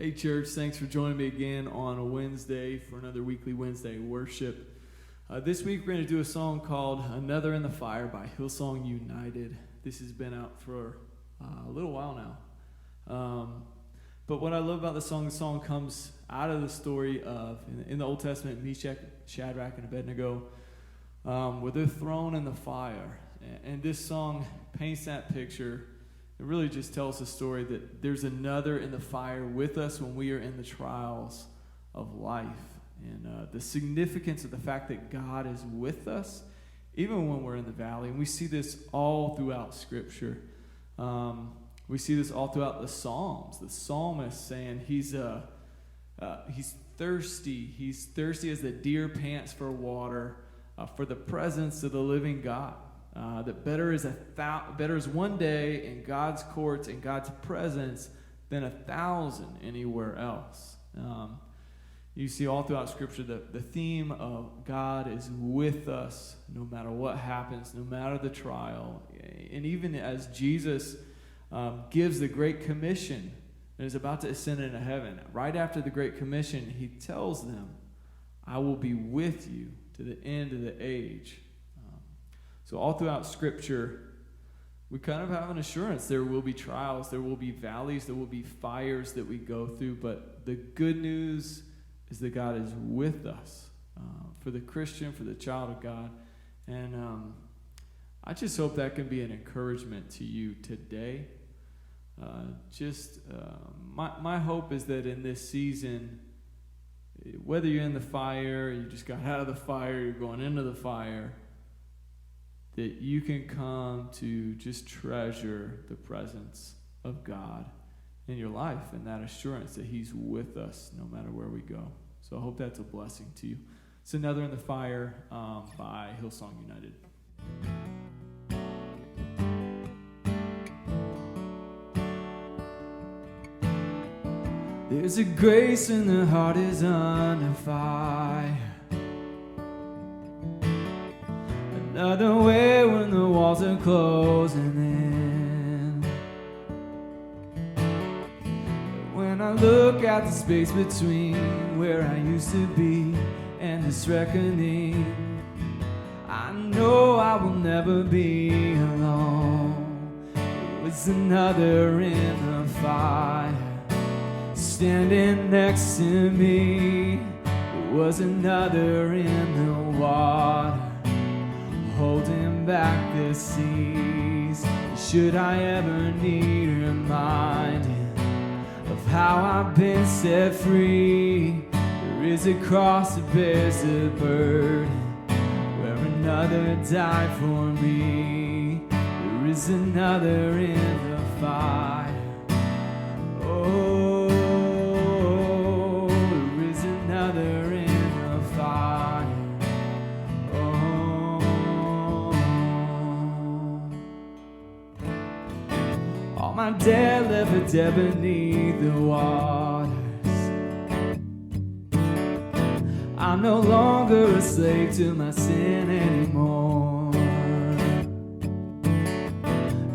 Hey church, thanks for joining me again on a Wednesday for another weekly Wednesday worship. This week we're going to do a song called Another in the Fire by Hillsong United. This has been out for a little while now. But what I love about the song comes out of the story of, in the Old Testament, Meshach, Shadrach, and Abednego, where they're thrown in the fire. And this song paints that picture. It really just tells the story that there's another in the fire with us when we are in the trials of life. And the significance of the fact that God is with us, even when we're in the valley. And we see this all throughout Scripture. We see this all throughout the Psalms. The psalmist saying he's thirsty. He's thirsty as the deer pants for water, for the presence of the living God. That better is one day in God's courts, in God's presence, than 1,000 anywhere else. You see all throughout Scripture the theme of God is with us no matter what happens, no matter the trial. And even as Jesus gives the Great Commission and is about to ascend into heaven, right after the Great Commission, he tells them, I will be with you to the end of the age. So all throughout Scripture, we kind of have an assurance there will be trials, there will be valleys, there will be fires that we go through, but the good news is that God is with us for the Christian, for the child of God. And I just hope that can be an encouragement to you today. My hope is that in this season, whether you're in the fire, you just got out of the fire, you're going into the fire, that you can come to just treasure the presence of God in your life and that assurance that he's with us no matter where we go. So I hope that's a blessing to you. It's Another in the Fire by Hillsong United. There's a grace when the heart is under fire. Another way when the walls are closing in. When I look at the space between where I used to be and this reckoning, I know I will never be alone. It was another in the fire standing next to me. It was another in the water holding back the seas. Should I ever need reminding of how I've been set free, there is a cross that bears the burden where another died for me. There is another in the fire. Oh, there is another in the fire. All my dead left for dead beneath the waters. I'm no longer a slave to my sin anymore.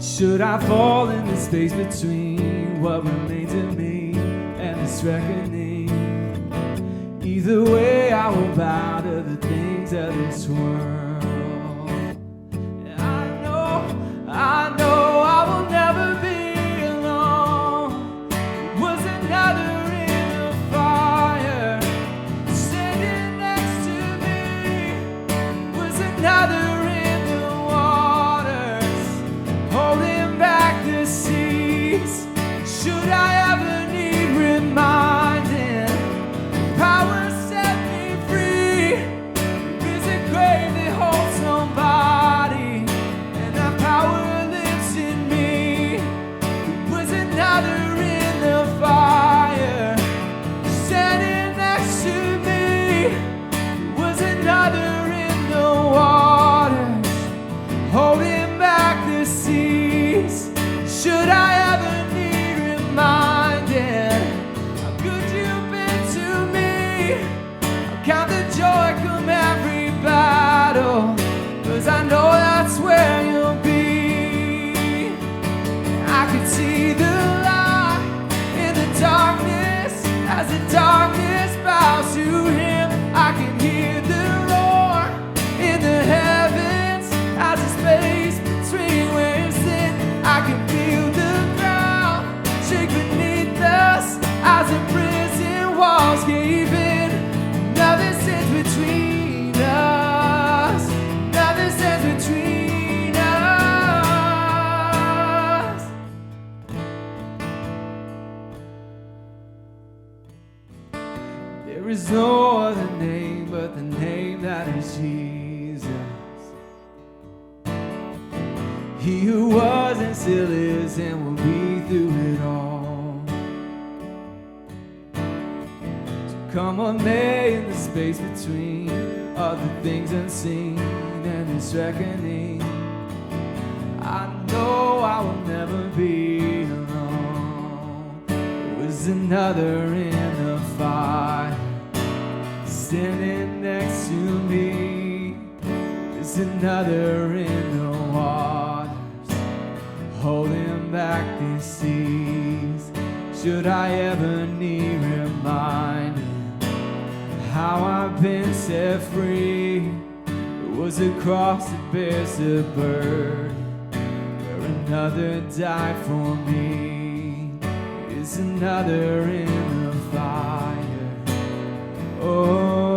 Should I fall in the space between what remains of me and this reckoning? Either way, I will bow to the things of this world. And I know I will never be. Another in the waters, holding back the seas. Should I ever need reminding, power set me free. There is a grave that holds nobody, and that power lives in me. There was another in the fire, standing next to me. There was another waters, holding back the seas. Should I ever need reminding, shake beneath us as the prison walls cave in. Nothing stands between us. Nothing stands between us. There is no other name but the name that is Jesus. He who was and still is and will be through it all. So come on, may in the space between other things unseen and this reckoning. I know I will never be alone. There was another in the fire standing next to me. There's another in the waters holding back these seas. Should I ever need reminding how I've been set free? It was a cross that bears the burden where another died for me. There's another in the fire. Oh,